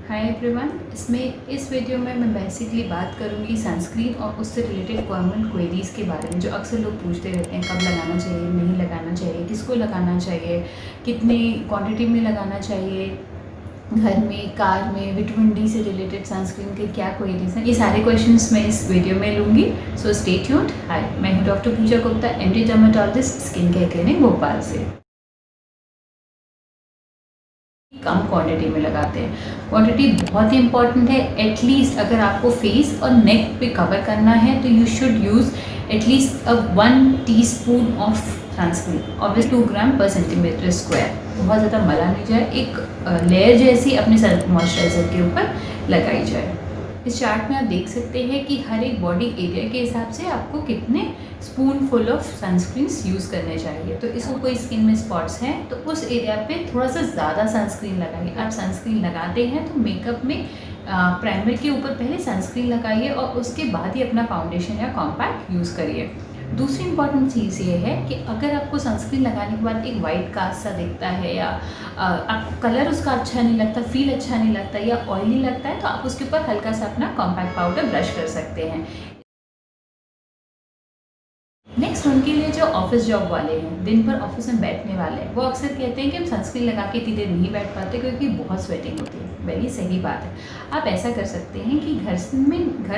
Hi everyone. इस video में मैं बेसिकली बात करूंगी सनस्क्रीन और उससे रिलेटेड कॉमन क्वेरीज़ के बारे में जो अक्सर लोग पूछते रहते हैं, कब लगाना चाहिए, नहीं लगाना चाहिए, किसको लगाना चाहिए, कितनी क्वांटिटी में लगाना चाहिए, घर में, कार में, विटामिन डी से रिलेटेड सनस्क्रीन के क्या क्वेरीज हैं। ये सारे क्वेश्चंस मैं इस वीडियो में लूँगी। So stay tuned. हाय, मैं हूँ doctor Pooja Gupta, MD dermatologist, skin care clinic Bhopal से। कम क्वांटिटी में लगाते हैं। क्वांटिटी बहुत ही इंपॉर्टेंट है। एटलीस्ट अगर आपको फेस और नेक पे कवर करना है तो you should use at least 1 teaspoon of sunscreen और 2 ग्राम पर सेंटीमीटर स्क्वायर। बहुत ज़्यादा मला नहीं जाए, एक लेयर जैसी अपने मॉइस्चराइज़र के ऊपर लगाई जाए। इस चार्ट में आप देख सकते हैं कि हर एक बॉडी एरिया के हिसाब से आपको कितने spoon full of sunscreens use करने चाहिए। तो इसको कोई स्किन में स्पॉट्स हैं तो उस एरिया पे थोड़ा सा ज़्यादा सनस्क्रीन लगाइए। आप सनस्क्रीन लगाते हैं तो मेकअप में प्राइमर के ऊपर पहले सनस्क्रीन लगाइए और उसके बाद ही अपना फाउंडेशन या कॉम्पैक्ट यूज़ करिए। दूसरी इंपॉर्टेंट चीज़ ये है कि अगर आपको सनस्क्रीन लगाने के बाद एक वाइट कास्ट सा दिखता है या आपको कलर उसका अच्छा नहीं लगता, फील अच्छा नहीं लगता या ऑयली लगता है, तो आप उसके ऊपर हल्का सा अपना कॉम्पैक्ट पाउडर ब्रश कर सकते हैं। नेक्स्ट उनके लिए जो ऑफिस जॉब वाले हैं, दिन भर ऑफिस में बैठने वाले हैं, वो अक्सर कहते हैं कि हम सनस्क्रीन लगा के इतनी देर नहीं बैठ पाते क्योंकि बहुत स्वेटिंग होती है। वेरी सही बात है। आप ऐसा कर सकते हैं कि घर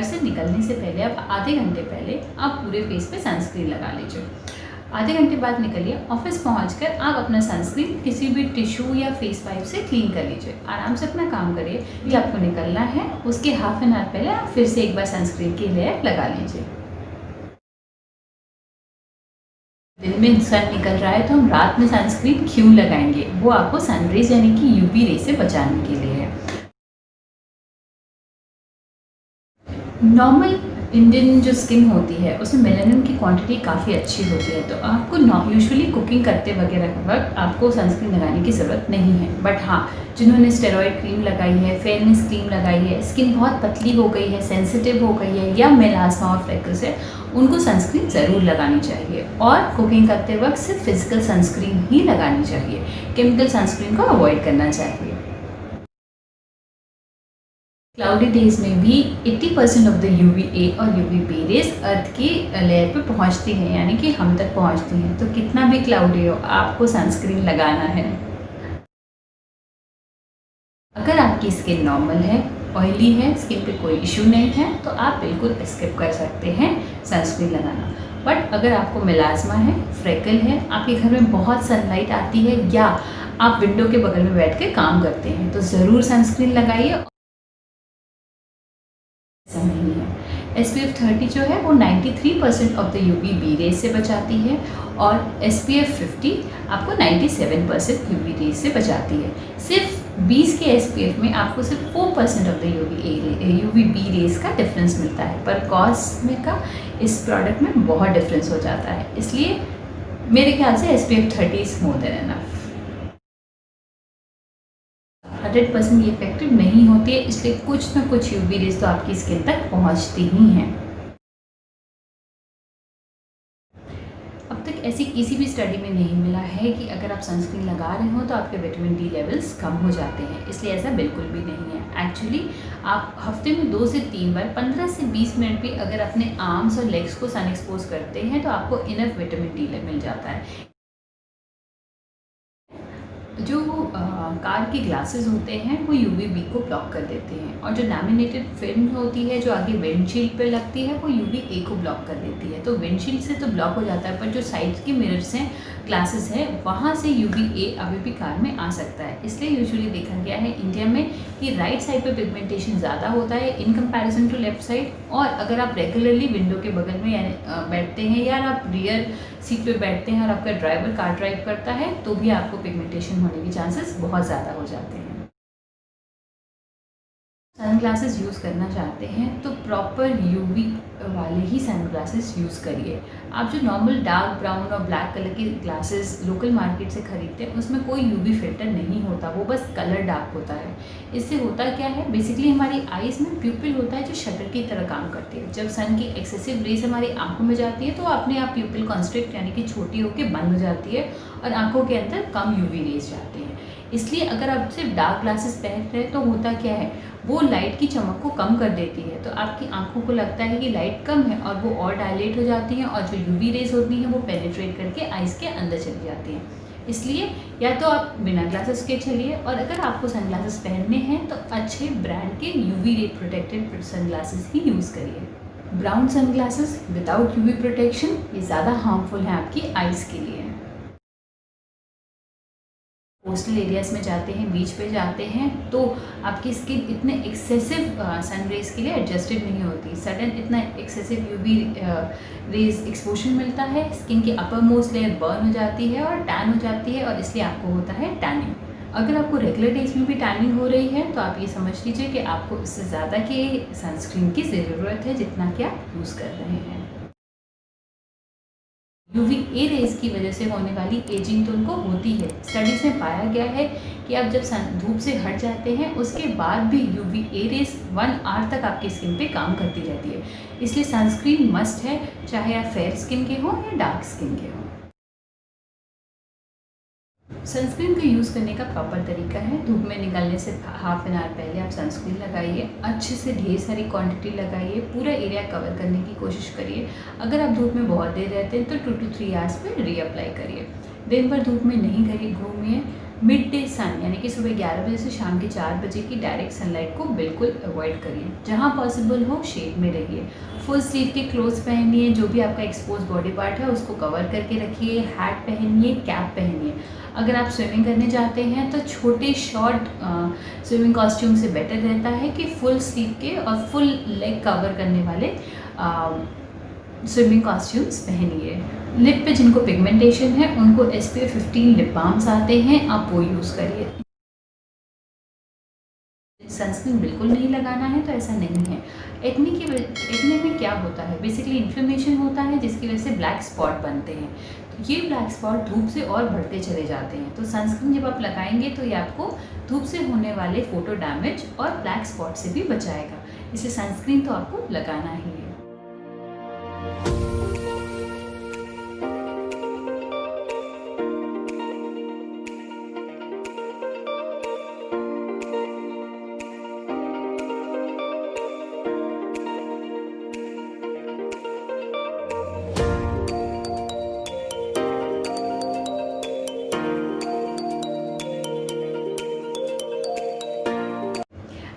से निकलने से पहले आप आधे घंटे पहले आप पूरे फेस पे सनस्क्रीन लगा लीजिए। आधे घंटे बाद निकलिए, ऑफिस पहुंचकर आप अपना सनस्क्रीन किसी भी टिश्यू या फेस वाइप से क्लीन कर लीजिए। आराम से अपना काम करिए। जब आपको निकलना है उसके हाफ एन आवर पहले आप फिर से एक बार सनस्क्रीन की लेयर लगा लीजिए। दिन में सन निकल रहा है तो हम रात में सनस्क्रीन क्यों लगाएंगे? वो आपको सनरेज यानी कि यूवी रे से बचाने के लिए है। नॉर्मल इंडियन जो स्किन होती है उसमें मेलानिन की क्वांटिटी काफ़ी अच्छी होती है, तो आपको यूजुअली कुकिंग करते वगैरह वक्त आपको सनस्क्रीन लगाने की ज़रूरत नहीं है। बट हाँ, जिन्होंने स्टेरॉयड क्रीम लगाई है, फेयरनेस क्रीम लगाई है, स्किन बहुत पतली हो गई है, सेंसिटिव हो गई है या मेलास्मा और फ्लेक्स है, उनको सनस्क्रीन ज़रूर लगानी चाहिए। और कुकिंग करते वक्त सिर्फ फिजिकल सनस्क्रीन ही लगानी चाहिए, केमिकल सनस्क्रीन को अवॉइड करना चाहिए। क्लाउडी डेज में भी 80% ऑफ द UVA और UVB रेज अर्थ की लेयर पे पहुंचती हैं, यानी कि हम तक पहुंचती हैं। तो कितना भी क्लाउडी हो, आपको सनस्क्रीन लगाना है। अगर आपकी स्किन नॉर्मल है, ऑयली है, स्किन पे कोई इशू नहीं है, तो आप बिल्कुल स्किप कर सकते हैं सनस्क्रीन लगाना। बट अगर आपको मेलास्मा है, फ्रेकल है, आपके घर में बहुत सनलाइट आती है या आप विंडो के बगल में बैठ के काम करते हैं, तो ज़रूर सनस्क्रीन लगाइए। ऐसा नहीं है। SPF 30 जो है वो 93% ऑफ द UVB रेज से बचाती है और SPF 50 आपको 97% UV रेज से बचाती है। सिर्फ 20 के SPF में आपको सिर्फ 4% ऑफ द UVB रेज का डिफरेंस मिलता है, पर कॉस्ट में का इस प्रोडक्ट में बहुत डिफरेंस हो जाता है। इसलिए मेरे ख्याल से SPF 30 is more than enough. 100% ये इफेक्टिव नहीं होती है, इसलिए कुछ ना कुछ UV रेज तो आपकी स्किन तक पहुंचती ही हैं। अब तक ऐसी किसी भी स्टडी में नहीं मिला है कि अगर आप सनस्क्रीन लगा रहे हो तो आपके विटामिन डी लेवल्स कम हो जाते हैं, इसलिए ऐसा बिल्कुल भी नहीं है। एक्चुअली आप हफ्ते में 2 से 3 बार 15 से 20 मिनट भी अगर अपने आर्म्स और लेग्स को सन एक्सपोज करते हैं तो आपको इनफ विटामिन डी मिल जाता है। जो कार की ग्लासेस होते हैं वो UVB को ब्लॉक कर देते हैं, और जो लैमिनेटेड फिल्म होती है जो आगे विंडशील्ड पे लगती है वो UVA को ब्लॉक कर देती है। तो विंडशील्ड से तो ब्लॉक हो जाता है, पर जो साइड के मिरर्स हैं, ग्लासेस हैं, वहाँ से UVA अभी भी कार में आ सकता है। इसलिए यूजुअली देखा गया है इंडिया में कि राइट साइड पे पिगमेंटेशन ज़्यादा होता है in comparison to left side. और अगर आप रेगुलरली विंडो के बगल में यानी बैठते हैं या आप रियर सीट पे बैठते हैं और आपका ड्राइवर कार ड्राइव करता है, तो भी आपको पिगमेंटेशन होने के चांसेस बहुत ज़्यादा हो जाते हैं। सनग्लासेस यूज़ करना चाहते हैं तो प्रॉपर यूवी वाले ही सनग्लासेस यूज़ करिए। आप जो नॉर्मल डार्क ब्राउन और ब्लैक कलर के ग्लासेस लोकल मार्केट से ख़रीदते हैं उसमें कोई यूवी फिल्टर नहीं होता, वो बस कलर डार्क होता है। इससे होता क्या है, बेसिकली हमारी आइज़ में प्यूपिल होता है जो शटर की तरह काम करती है। जब सन की एक्सेसिव रेज हमारी आँखों में जाती है तो अपने आप प्यूपिल कॉन्स्ट्रिक्ट यानी कि छोटी होकर बंद हो जाती है और आँखों के अंदर कम यूवी रेज जाती हैं। इसलिए अगर आप सिर्फ डार्क ग्लासेस पहन रहे हैं तो होता क्या है, वो लाइट की चमक को कम कर देती है, तो आपकी आंखों को लगता है कि लाइट कम है और वो और डायलेट हो जाती हैं और जो यूवी रेज होती हैं वो पेनिट्रेट करके आइज़ के अंदर चली जाती हैं। इसलिए या तो आप बिना ग्लासेस के चलिए, और अगर आपको सनग्लासेस पहनने हैं तो अच्छे ब्रांड के यूवी रे प्रोटेक्टेड सनग्लासेस ही यूज़ करिए। Brown sunglasses without UV protection ये ज़्यादा हार्मफुल हैं आपकी आइज़ के लिए। कोस्टल एरियाज़ में जाते हैं, बीच पे जाते हैं तो आपकी स्किन इतने एक्सेसिव सन रेज़ के लिए एडजस्टेड नहीं होती। सडन इतना एक्सेसिव यूवी रेज़ एक्सपोजर मिलता है, स्किन की अपर मोस्ट लेयर बर्न हो जाती है और टैन हो जाती है, और इसलिए आपको होता है टैनिंग। अगर आपको रेगुलर डेज में भी टैनिंग हो रही है तो आप ये समझ लीजिए कि आपको इससे ज़्यादा की सनस्क्रीन की ज़रूरत है जितना कि आप यूज़ कर रहे हैं। यूवी ए रेज़ की वजह से होने वाली एजिंग तो उनको होती है। स्टडीज़ में पाया गया है कि आप जब धूप से हट जाते हैं उसके बाद भी यूवी ए रेज़ 1 आवर तक आपकी स्किन पे काम करती रहती है। इसलिए सनस्क्रीन मस्ट है, चाहे आप फेयर स्किन के हों या डार्क स्किन के हों। सनस्क्रीन का यूज़ करने का प्रॉपर तरीका है, धूप में निकलने से हाफ एन आवर पहले आप सनस्क्रीन लगाइए, अच्छे से ढेर सारी क्वांटिटी लगाइए, पूरा एरिया कवर करने की कोशिश करिए। अगर आप धूप में बहुत देर रहते हैं तो 2 to 3 आवर्स पे रीअप्लाई करिए। दिन भर धूप में नहीं घूमिए। मिड डे सन यानी कि सुबह 11 बजे से शाम के 4 बजे की डायरेक्ट सनलाइट को बिल्कुल अवॉइड करिए। जहाँ पॉसिबल हो शेड में रहिए। फुल स्लीव के क्लोथ्स पहनिए, जो भी आपका एक्सपोज बॉडी पार्ट है उसको कवर करके रखिए। हैट पहनिए, कैप पहनिए। अगर आप स्विमिंग करने जाते हैं तो छोटे शॉर्ट स्विमिंग कॉस्ट्यूम से बेटर रहता है कि फुल स्लीव के और फुल लेग कवर करने वाले स्विमिंग कॉस्ट्यूम्स पहनिए। लिप पे जिनको पिगमेंटेशन है उनको SPF 15 लिप बाम्स आते हैं, आप वो यूज़ करिए। सनस्क्रीन बिल्कुल नहीं लगाना है तो ऐसा नहीं है। एक्ने में क्या होता है, बेसिकली इन्फ्लेमेशन होता है जिसकी वजह से ब्लैक स्पॉट बनते हैं। तो ये ब्लैक स्पॉट धूप से और बढ़ते चले जाते हैं, तो सनस्क्रीन जब आप लगाएंगे तो ये आपको धूप से होने वाले फोटो डैमेज और ब्लैक स्पॉट से भी बचाएगा। इसलिए सनस्क्रीन तो आपको लगाना ही है।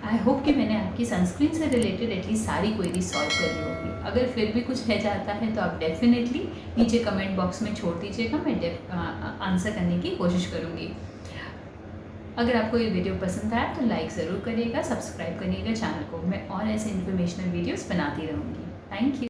आई होप कि मैंने आपकी सनस्क्रीन से रिलेटेड एटलीस्ट सारी क्वेरी सॉल्व करी होगी। अगर फिर भी कुछ रह जाता है तो आप डेफिनेटली नीचे कमेंट बॉक्स में छोड़ दीजिएगा, मैं आंसर करने की कोशिश करूँगी। अगर आपको ये वीडियो पसंद आया तो लाइक ज़रूर करिएगा, सब्सक्राइब करिएगा चैनल को। मैं और ऐसे इन्फॉर्मेशनल वीडियोस बनाती रहूँगी। Thank you.